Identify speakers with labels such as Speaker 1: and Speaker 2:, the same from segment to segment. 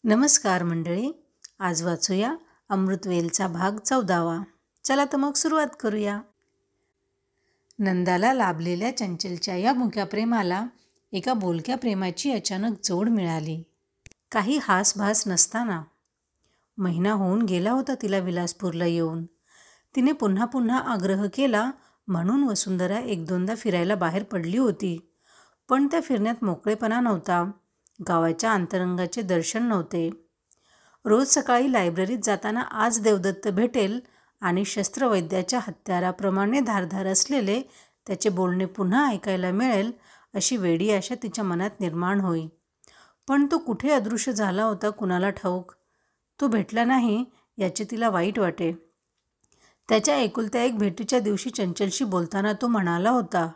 Speaker 1: नमस्कार मंडळी. आज वाचूया अमृतवेलचा भाग 14वा. चला तर मग सुरुवात करूया. नंदाला लाभलेल्या चंचलच्या या मुक्या प्रेमाला एका बोलक्या प्रेमाची अचानक जोड मिळाली. काही हासभास नसताना. महिना होऊन गेला होता तिला विलासपूरला येऊन. तिने पुन्हा पुन्हा आग्रह केला म्हणून वसुंधरा एक दोनदा फिरायला बाहेर पडली होती. पण त्या फिरण्यात मोकळेपणा नव्हता. गावाच्या अंतरंगाचे दर्शन नव्हते. रोज सकाळी लायब्ररीत जाताना आज देवदत्त भेटेल आणि शस्त्रवैद्याच्या हत्याराप्रमाणे धारधार असलेले त्याचे बोलणे पुन्हा ऐकायला मिळेल अशी वेडी आशा तिच्या मनात निर्माण होई. पण तो कुठे अदृश्य झाला होता कुणाला ठाऊक. तो भेटला नाही याचे तिला वाईट वाटे. त्याच्या एकुलत्या एक भेटीच्या दिवशी चंचलशी बोलताना तो म्हणाला होता,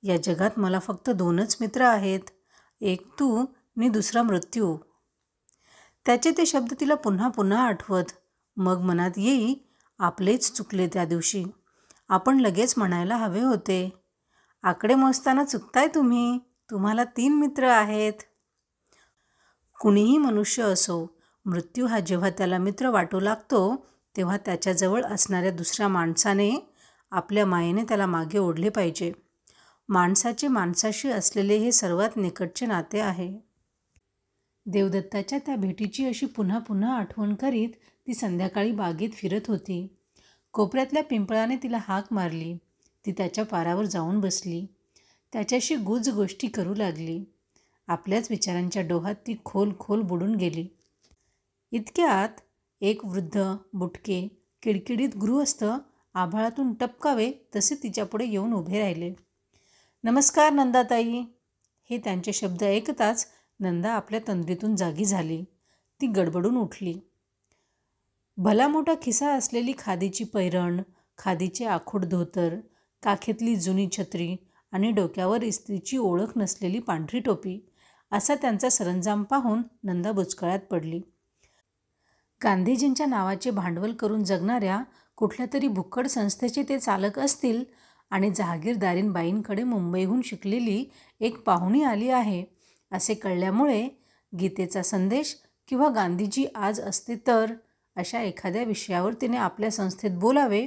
Speaker 1: या जगात मला फक्त 2च मित्र आहेत, एक तू आणि दुसरा मृत्यू. त्याचे ते शब्द तिला पुन्हा पुन्हा आठवत. मग मनात येई, आपलेच चुकले त्या दिवशी. आपण लगेच म्हणायला हवे होते, आकडे मोजताना चुकताय तुम्ही, तुम्हाला 3 मित्र आहेत. कुणीही मनुष्य असो, मृत्यू हा जेव्हा त्याला मित्र वाटू लागतो तेव्हा त्याच्याजवळ असणाऱ्या दुसऱ्या माणसाने आपल्या मायेने त्याला मागे ओढले पाहिजे. माणसाचे माणसाशी असलेले हे सर्वात निकटचे नाते आहे. देवदत्ताच्या त्या भेटीची अशी पुन्हा पुन्हा आठवण करीत ती संध्याकाळी बागेत फिरत होती. कोपऱ्यातल्या पिंपळाने तिला हाक मारली. ती त्याच्या पारावर जाऊन बसली. त्याच्याशी गुज गोष्टी करू लागली. आपल्याच विचारांच्या डोहात ती खोल खोल बुडून गेली. इतक्यात एक वृद्ध बुटके किडकिडीत गृहस्थ आभाळातून टपकावे तसे तिच्यापुढे येऊन उभे राहिले. नमस्कार नंदाताई. हे त्यांचे शब्द ऐकताच नंदा आपल्या तंद्रीतून जागी झाली. ती गडबडून उठली. भला मोठा खिसा असलेली खादीची पैरण, खादीचे आखूड धोतर, काखेतली जुनी छत्री आणि डोक्यावर इस्त्रीची ओळख नसलेली पांढरी टोपी असा त्यांचा सरंजाम पाहून नंदा बुचकळ्यात पडली. गांधीजींच्या नावाचे भांडवल करून जगणाऱ्या कुठल्या तरी भुक्कड संस्थेचे ते चालक असतील आणि जहागीरदारीन बाईंकडे मुंबईहून शिकलेली एक पाहुणी आली आहे असे कळल्यामुळे गीतेचा संदेश किंवा गांधीजी आज असते तर अशा एखाद्या विषयावर तिने आपल्या संस्थेत बोलावे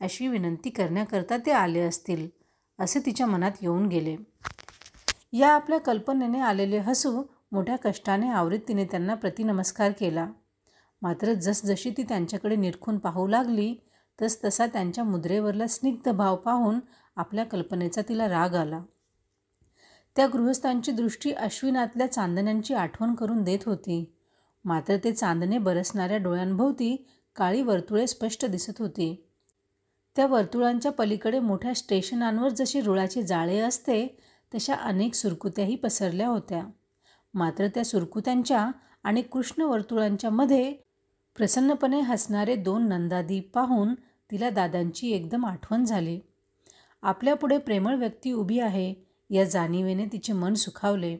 Speaker 1: अशी विनंती करण्याकरता ते आले असतील असे तिच्या मनात येऊन गेले. या आपल्या कल्पनेने आलेले हसू मोठ्या कष्टाने आवरीत तिने त्यांना प्रतिनमस्कार केला. मात्र जसजशी ती त्यांच्याकडे निरखून पाहू लागली तसतसा त्यांच्या मुद्रेवरला स्निग्ध भाव पाहून आपल्या कल्पनेचा तिला राग आला. त्या गृहस्थांची दृष्टी अश्विनातल्या चांदण्यांची आठवण करून देत होती. मात्र ते चांदणे बरसणाऱ्या डोळ्यांभोवती काळी वर्तुळे स्पष्ट दिसत होती. त्या वर्तुळांच्या पलीकडे मोठ्या स्टेशनांवर जशी रुळाची जाळे असते तशा अनेक सुरकुत्याही पसरल्या होत्या. मात्र त्या सुरकुत्यांच्या आणि कृष्ण वर्तुळांच्या मध्ये प्रसन्नपणे हसणारे 2 नंदादीप पाहून तिला दादांची एकदम आठवण झाली. आपल्यापुढे प्रेमळ व्यक्ती उभी आहे या जाणीवेने तिचे मन सुखावले.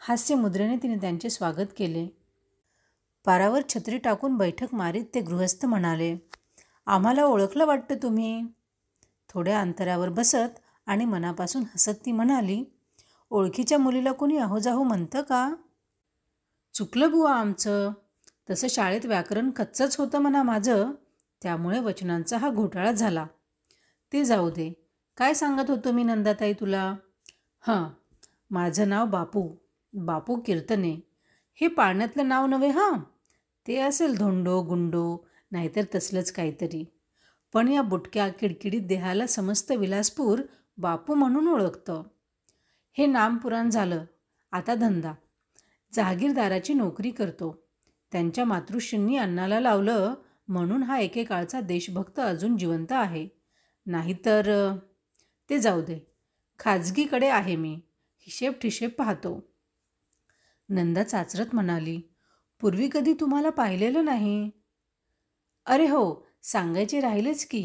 Speaker 1: हास्य मुद्रेने तिने त्यांचे स्वागत केले. पारावर छत्री टाकून बैठक मारीत ते गृहस्थ म्हणाले, आम्हाला ओळखलं वाटतं तुम्ही. थोड्या अंतरावर बसत आणि मनापासून हसत ती म्हणाली, ओळखीच्या मुलीला कोणी अहोजाहो म्हणतं का? चुकलं बुवा आमचं. तसं शाळेत व्याकरण कच्चंच होतं म्हणा माझं, त्यामुळे वचनांचा हा घोटाळा झाला. ते जाऊ दे, काय सांगत होतो मी नंदाताई तुला? माझं नाव बापू कीर्तने. हे पाळण्यातलं नाव नव्हे हां, ते असेल धोंडो गुंडो नाहीतर तसलंच काहीतरी. पण या बुटक्या किडकिडीत देहाला समस्त विलासपूर बापू म्हणून ओळखतं. हे नामपुराण झालं. आता धंदा. जहागीरदाराची नोकरी करतो. त्यांच्या मातृश्रींनी अन्नाला लावलं म्हणून हा एकेकाळचा देशभक्त अजून जिवंत आहे. नाहीतर ते जाऊ दे, खाजगीकडे आहे मी, हिशेब ठिशेब पाहतो. नंदा चाचरत म्हणाली, पूर्वी कधी तुम्हाला पाहिलेलं नाही. अरे हो, सांगायचे राहिलेच की,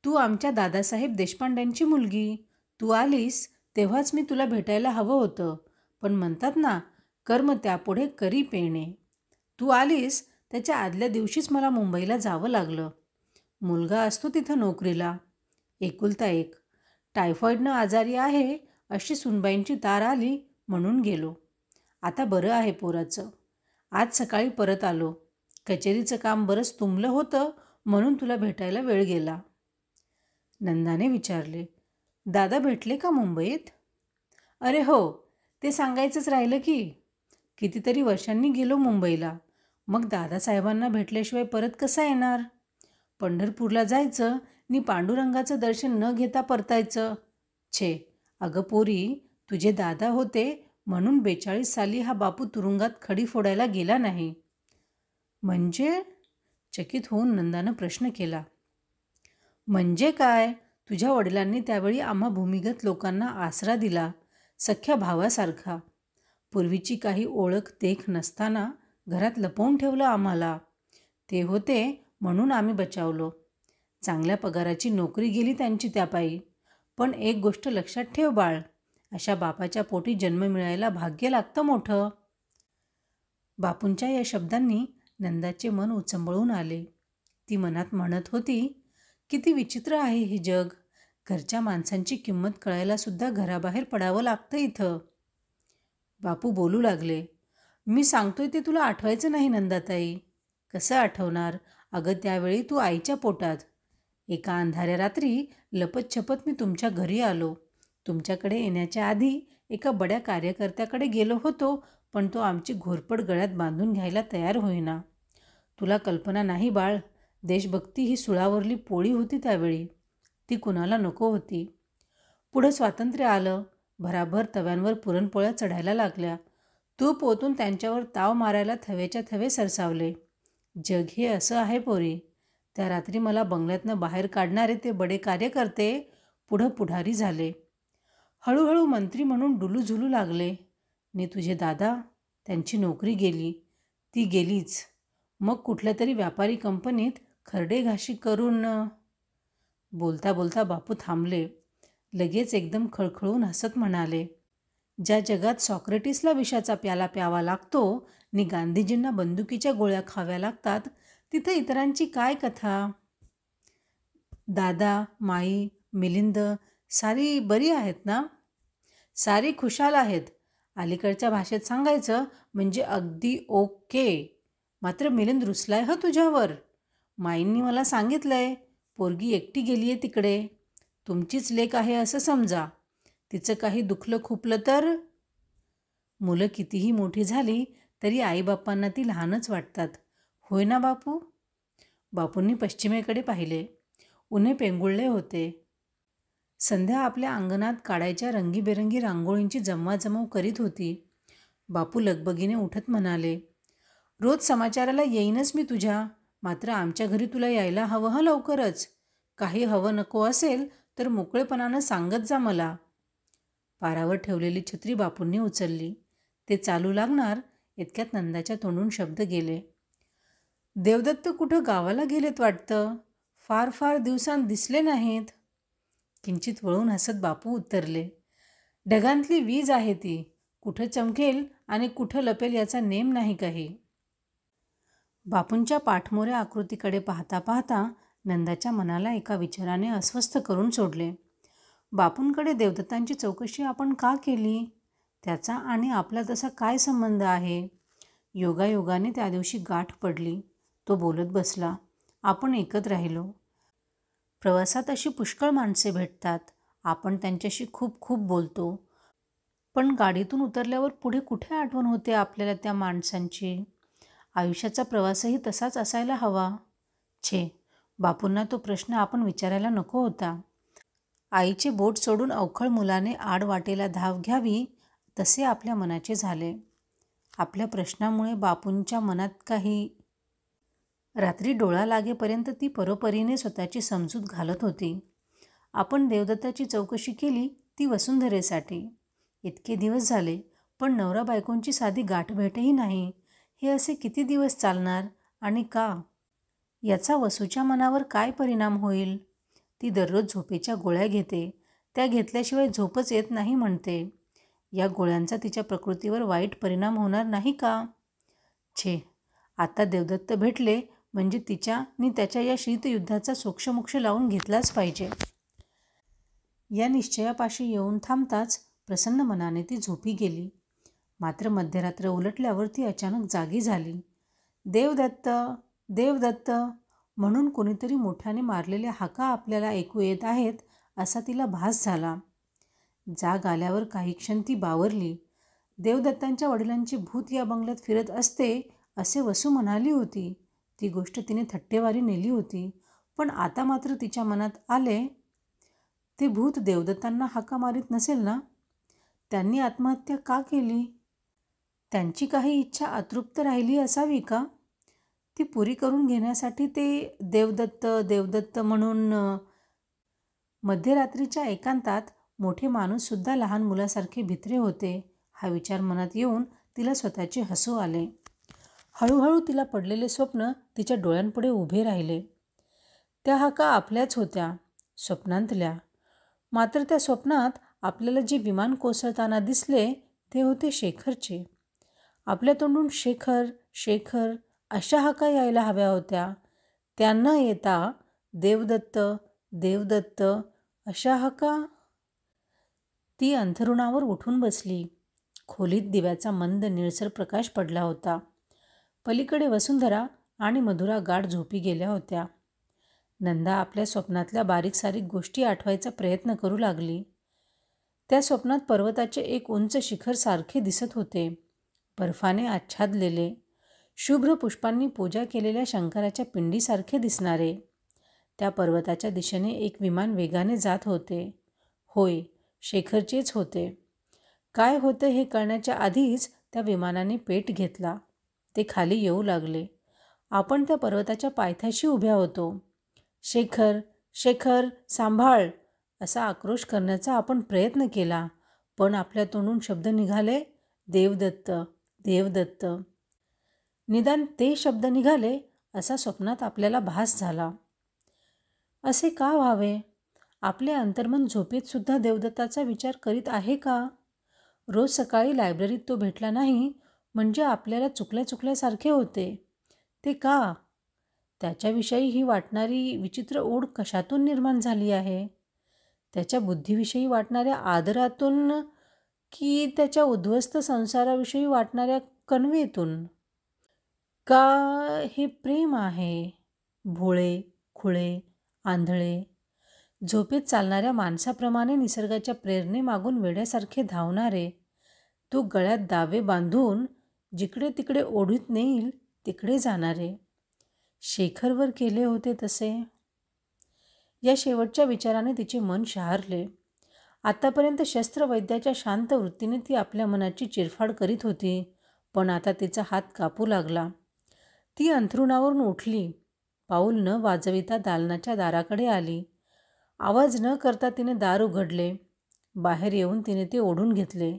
Speaker 1: तू आमच्या दादासाहेब देशपांड्यांची मुलगी. तू आलीस तेव्हाच मी तुला भेटायला हवं होतं. पण म्हणतात ना, कर्म त्यापुढे करी पेणे. तू आलीस त्याच्या आदल्या दिवशीच मला मुंबईला जावं लागलं. मुलगा असतो तिथं नोकरीला, एकुलता एक. टायफॉईडनं आजारी आहे अशी सुनबाईंची तार आली म्हणून गेलो. आता बरं आहे पोराचं. आज सकाळी परत आलो. कचेरीचं काम बरंच तुंबलं होतं म्हणून तुला भेटायला वेळ गेला. नंदाने विचारले. दादा भेटले का मुंबईत? अरे हो, ते सांगायचंच राहिलं की. कितीतरी वर्षांनी गेलो मुंबईला. मग दादासाहेबांना भेटल्याशिवाय परत कसा येणार? पंढरपूरला जायचं नि पांडुरंगाचं दर्शन न घेता परतायचं. छे, अगं पोरी, तुझे दादा होते म्हणून 42 साली हा बापू तुरुंगात खडी फोडायला गेला नाही. म्हणजे? चकित होऊन नंदानं प्रश्न केला. म्हणजे काय? तुझ्या वडिलांनी त्यावेळी आम्हा भूमिगत लोकांना आसरा दिला, सख्या भावासारखा. पूर्वीची काही ओळख देख नसताना घरात लपवून ठेवलं आम्हाला. ते होते म्हणून आम्ही बचावलो. चांगल्या पगाराची नोकरी गेली त्यांची त्यापायी. पण एक गोष्ट लक्षात ठेव बाळ, अशा बापाच्या पोटी जन्म मिळायला भाग्य लागतं मोठं. बापूंच्या या शब्दांनी नंदाचे मन उचंबळून आले. ती मनात म्हणत होती, किती विचित्र आहे हे जग. घरच्या माणसांची किंमत कळायलासुद्धा घराबाहेर पडावं लागतं इथं. बापू बोलू लागले. मी सांगतोय ते तुला आठवायचं नाही नंदाताई. कसं आठवणार? अगं त्यावेळी तू आईच्या पोटात. एका अंधाऱ्या रात्री लपतछपत मी तुमच्या घरी आलो. तुमच्याकडे येण्याच्या आधी एका बड्या कार्यकर्त्याकडे गेलो होतो, पण तो आमची घोरपड गळ्यात बांधून घ्यायला तयार होईना. तुला कल्पना नाही बाळ, देशभक्ती ही सुळावरली पोळी होती त्यावेळी. ती कुणाला नको होती. पुढं स्वातंत्र्य आलं. भराभर तव्यांवर पुरणपोळ्या चढायला लागल्या. तूप ओतून त्यांच्यावर ताव मारायला थवेच्या थवे सरसावले. जग हे असं आहे पोरी. त्या रात्री मला बंगल्यातनं बाहेर काढणारे ते बडे कार्यकर्ते पुढं पुढारी झाले. हळूहळू मंत्री म्हणून डुलूझुलू लागले. नि तुझे दादा, त्यांची नोकरी गेली. ती गेलीच. मग कुठल्या तरी व्यापारी कंपनीत खरडे घाशी करून. बोलता बोलता बापू थांबले. लगेच एकदम खळखळून हसत म्हणाले. ज्या जगात सॉक्रेटिसला विषाचा प्याला प्यावा लागतो नि गांधीजींना बंदुकीच्या गोळ्या खाव्या लागतात, तिथं इतरांची काय कथा? दादा, माई, मिलिंद सारी बरी आहेत ना? सारी खुशाल आहेत. अलीकडच्या भाषेत सांगायचं म्हणजे अगदी ओके. मात्र मिलिंद रुसलाय ह तुझ्यावर. माईंनी मला सांगितलंय, पोरगी एकटी गेली आहे तिकडे. तुमचीच लेक आहे असं समजा. तिचं काही दुखलं खुपलं तर. मुलं कितीही मोठी झाली तरी आईबापांना ती लहानच वाटतात. होय ना बापू? बापूंनी पश्चिमेकडे पाहिले. उन्हे पेंगुळले होते. संध्या आपल्या अंगणात काढायच्या रंगीबेरंगी रांगोळींची जमवाजमव करीत होती. बापू लगबगीने उठत म्हणाले. रोज समाचाराला येईनच मी तुझ्या, मात्र आमच्या घरी तुला यायला हवं हं लवकरच. काही हवं नको असेल तर मोकळेपणानं सांगत जा मला. पारावर ठेवलेली छत्री बापूंनी उचलली. ते चालू लागणार इतक्यात नंदाच्या तोंडून शब्द गेले. देवदत्त कुठं गावाला गेलेत वाटतं. फार फार दिवसांत दिसले नाहीत. किंचित वळून हसत बापू उत्तरले. ढगांतली वीज आहे ती. कुठं चमकेल आणि कुठं लपेल याचा नेम नाही काही. बापूंच्या पाठमोऱ्या आकृतीकडे पाहता पाहता नंदाच्या मनाला एका विचाराने अस्वस्थ करून सोडले. बापूंकडे देवदत्तांची चौकशी आपण का केली? त्याचा आणि आपला तसा काय संबंध आहे? योगायोगाने त्या दिवशी गाठ पडली. तो बोलत बसला. आपण एकत्र राहिलो. प्रवासात अशी पुष्कळ माणसे भेटतात. आपण त्यांच्याशी खूप खूप बोलतो. पण गाडीतून उतरल्यावर पुढे कुठे आठवण होते आपल्याला त्या माणसांची? आयुष्याचा प्रवासही तसाच असायला हवा. छे, बापूंना तो प्रश्न आपण विचारायला नको होता. आईचे बोट सोडून अवखळ मुलाने आड वाटेला धाव घ्यावी तसे आपल्या मनाचे झाले. आपल्या प्रश्नामुळे बापूंच्या मनात काही. रात्री डोळा लागेपर्यंत ती परोपरीने स्वतःची समजूत घालत होती. आपण देवदत्ताची चौकशी केली ती वसुंधरेसाठी. इतके दिवस झाले पण नवरा बायकोंची साधी गाठभेटही नाही. हे असे किती दिवस चालणार आणि का? याचा वसूच्या मनावर काय परिणाम होईल? ती दररोज झोपेच्या गोळ्या घेते. त्या घेतल्याशिवाय झोपच येत नाही म्हणते. या गोळ्यांचा तिच्या प्रकृतीवर वाईट परिणाम होणार नाही का? छे, आता देवदत्त भेटले म्हणजे तिच्या नि त्याच्या या शीतयुद्धाचा सोक्षमोक्ष लावून घेतलाच पाहिजे. या निश्चयापाशी येऊन थांबताच प्रसन्न मनाने ती झोपी गेली. मात्र मध्यरात्र उलटल्यावर ती अचानक जागी झाली. देवदत्त, देवदत्त म्हणून कोणीतरी मोठ्याने मारलेल्या हाका आपल्याला ऐकू येत आहेत असा तिला भास झाला. जाग आल्यावर काही क्षण ती बावरली. देवदत्तांच्या वडिलांचे भूत या बंगल्यात फिरत असते असे वसू म्हणाली होती. ती गोष्ट तिने थट्टेवारी नेली होती, पण आता मात्र तिच्या मनात आले, ते भूत देवदत्तांना हाका मारित नसेल ना? त्यांनी आत्महत्या का केली? त्यांची काही इच्छा अतृप्त राहिली असावी का? ती पुरी करून घेण्यासाठी ते देवदत्त देवदत्त म्हणून मध्यरात्रीच्या एकांतात मोठे माणूससुद्धा लहान मुलासारखे भित्रे होते. हा विचार मनात येऊन तिला स्वतःचे हसू आले. हळूहळू तिला पडलेले स्वप्न तिच्या डोळ्यांपुढे उभे राहिले. त्या हाका आपल्याच होत्या, स्वप्नांतल्या. मात्र त्या स्वप्नात आपल्याला जे विमान कोसळताना दिसले ते होते शेखरचे. आपल्या तोंडून शेखर शेखर अशा हाका यायला हव्या होत्या. त्या न येता देवदत्त देवदत्त अशा हाका. ती अंथरुणावर उठून बसली. खोलीत दिव्याचा मंद निळसर प्रकाश पडला होता. पलीकडे वसुंधरा आणि मधुरा गाढ झोपी गेल्या होत्या. नंदा आपल्या स्वप्नातल्या बारीक सारीक गोष्टी आठवायचा प्रयत्न करू लागली. त्या स्वप्नात पर्वताचे एक उंच शिखर सारखे दिसत होते, बर्फाने आच्छादलेले, शुभ्र पुष्पांनी पूजा केलेल्या शंकराच्या पिंडीसारखे दिसणारे. त्या पर्वताच्या दिशेने एक विमान वेगाने जात होते. होय, शेखरचेच होते. काय होते हे कळण्याच्या आधीच त्या विमानाने पेट घेतला. ते खाली येऊ लागले. आपण त्या पर्वताच्या पायथ्याशी उभ्या होतो. शेखर शेखर सांभाळ असा आक्रोश करण्याचा आपण प्रयत्न केला, पण आपल्या तोंडून शब्द निघाले, देवदत्त देवदत्त. निदान ते शब्द निघाले असा स्वप्नात आपल्याला भास झाला. असे का व्हावे? आपले अंतर्मन झोपेत सुद्धा देवदत्ताचा विचार करीत आहे का? रोज सकाळी लायब्ररीत तो भेटला नाही म्हणजे आपल्याला चुकल्यासारखे होते. ते का? त्याच्याविषयी ही वाटणारी विचित्र ओढ कशातून निर्माण झाली आहे? त्याच्या बुद्धीविषयी वाटणाऱ्या आदरातून की त्याच्या उद्ध्वस्त संसाराविषयी वाटणाऱ्या कणवेतून? का हे प्रेम आहे? भोळे, खुळे, आंधळे, झोपेत चालणाऱ्या माणसाप्रमाणे निसर्गाच्या प्रेरणेमागून वेड्यासारखे धावणारे, तो गळ्यात दावे बांधून जिकडे तिकडे ओढीत नेईल तिकडे जाणारे. शेखरवर केले होते तसे. या शेवटच्या विचाराने तिचे मन शहारले. आतापर्यंत शस्त्रवैद्याच्या शांत वृत्तीने ती आपल्या मनाची चिरफाड करीत होती, पण आता तिचा हात कापू लागला. ती अंथरुणावरून उठली. पाऊल न वाजविता दालनाच्या दाराकडे आली. आवाज न करता तिने दार उघडले. बाहेर येऊन तिने ते ओढून घेतले.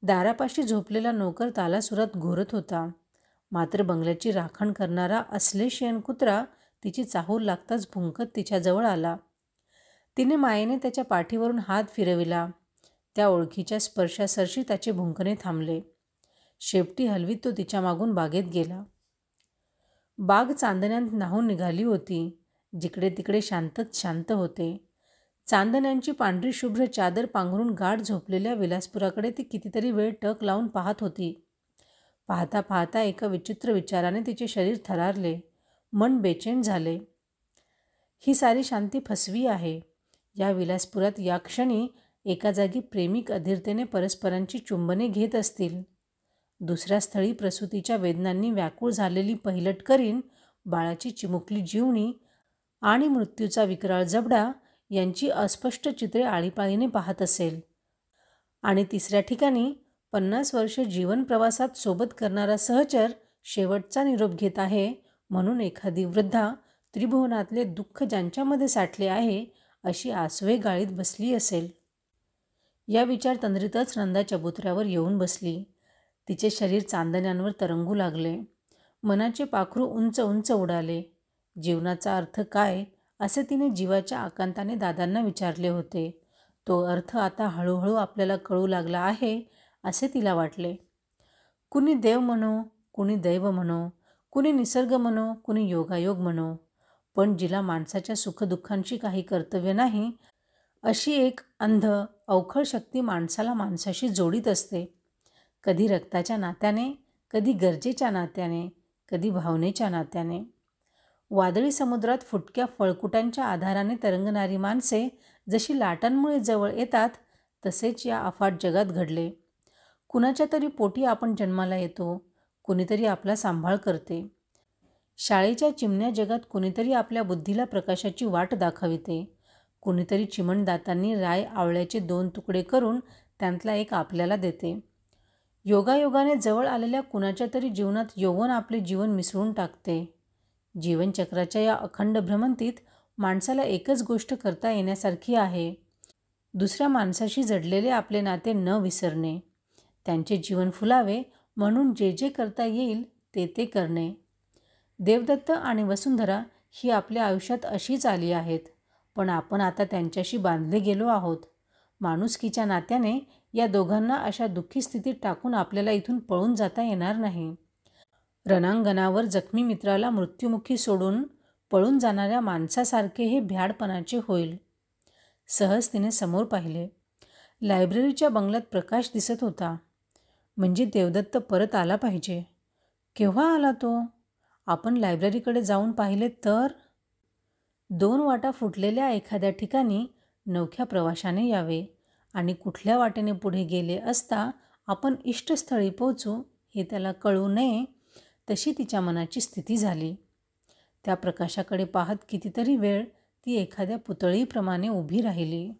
Speaker 1: दारापाशी झोपलेला नोकर तालासुरात घोरत होता. मात्र बंगल्याची राखण करणारा अश्लेषयन कुत्रा तिची चाहूल लागताच भुंकत तिच्याजवळ आला. तिने मायेने त्याच्या पाठीवरून हात फिरविला. त्या ओळखीच्या स्पर्शासरशी त्याचे भुंकणे थांबले. शेपटी हलवीत तो तिच्या मागून बागेत गेला. बाग चांदण्यात न्हाऊन निघाली होती. जिकडे तिकडे शांतच शांत होते. चांदण्यांची पांढरी शुभ्र चादर पांघरून गाढ झोपलेल्या विलासपुराकडे ती कितीतरी वेळ टक लावून पाहत होती. पाहता पाहता एका विचित्र विचाराने तिचे शरीर थरारले, मन बेचैन झाले. ही सारी शांती फसवी आहे. या विलासपुरात या क्षणी एका जागी प्रेमिक अधीरतेने परस्परांची चुंबने घेत असतील. दुसऱ्या स्थळी प्रसूतीच्या वेदनांनी व्याकुळ झालेली पहिलट करीन, बाळाची चिमुकली जीवनी आणि मृत्यूचा विकराळ जबडा यांची अस्पष्ट चित्रे आळीपाळीने पाहत असेल. आणि तिसऱ्या ठिकाणी 50 वर्ष जीवन प्रवासात सोबत करणारा सहचर शेवटचा निरोप घेत आहे म्हणून एखादी वृद्धा त्रिभुवनातले दुःख ज्यांच्यामध्ये साठले आहे अशी आसवे गाळीत बसली असेल. या विचार तंद्रीतच नंदा चबुतऱ्यावर येऊन बसली. तिचे शरीर चांदण्यांवर तरंगू लागले. मनाचे पाखरू उंच उंच उडाले. जीवनाचा अर्थ काय असे तिने जीवाच्या आकांताने दादांना विचारले होते. तो अर्थ आता हळूहळू आपल्याला कळू लागला आहे असे तिला वाटले. कुणी देव म्हणो, कुणी दैव म्हणो, कुणी निसर्ग म्हणो, कुणी योगायोग म्हणो, पण जिला माणसाच्या सुखदुःखांशी काही कर्तव्य नाही अशी एक अंध अवखळ शक्ती माणसाला माणसाशी जोडीत असते. कधी रक्ताच्या नात्याने, कधी गरजेच्या नात्याने, कधी भावनेच्या नात्याने. वादळी समुद्रात फुटक्या फळकुटांच्या आधाराने तरंगणारी माणसे जशी लाटांमुळे जवळ येतात, तसेच या अफाट जगात घडले. कुणाच्या तरी पोटी आपण जन्माला येतो, कुणीतरी आपला सांभाळ करते. शाळेच्या चिमण्या जगात कुणीतरी आपल्या बुद्धीला प्रकाशाची वाट दाखविते. कुणीतरी चिमणदातांनी राय आवळ्याचे 2 तुकडे करून त्यातला एक आपल्याला देते. योगायोगाने जवळ आलेल्या कुणाच्या तरी जीवनात यौवन आपले जीवन मिसळून टाकते. जीवनचक्राच्या या अखंड भ्रमंतीत माणसाला एकच गोष्ट करता येण्यासारखी आहे, दुसऱ्या माणसाशी जडलेले आपले नाते न विसरणे. त्यांचे जीवन फुलावे म्हणून जे जे करता येईल ते ते करणे. देवदत्त आणि वसुंधरा ही आपल्या आयुष्यात अशीच आली आहेत, पण आपण आता त्यांच्याशी बांधले गेलो आहोत. माणुसकीच्या नात्याने या दोघांना अशा दुःखी स्थितीत टाकून आपल्याला इथून पळून जाता येणार नाही. रणांगणावर जखमी मित्राला मृत्युमुखी सोडून पळून जाणाऱ्या माणसासारखे हे भ्याडपणाचे होईल. सहज तिने समोर पाहिले. लायब्ररीच्या बंगल्यात प्रकाश दिसत होता. म्हणजे देवदत्त परत आला पाहिजे. केव्हा आला तो? आपण लायब्ररीकडे जाऊन पाहिले तर 2 वाटा फुटलेल्या एखाद्या ठिकाणी नवख्या प्रवाशाने यावे आणि कुठल्या वाटेने पुढे गेले असता आपण इष्टस्थळी पोहोचू हे त्याला कळू नये, तशी तिच्या मनाची स्थिती झाली. त्या प्रकाशाकडे पाहत कितीतरी वेळ ती एखाद्या पुतळीप्रमाणे उभी राहिली.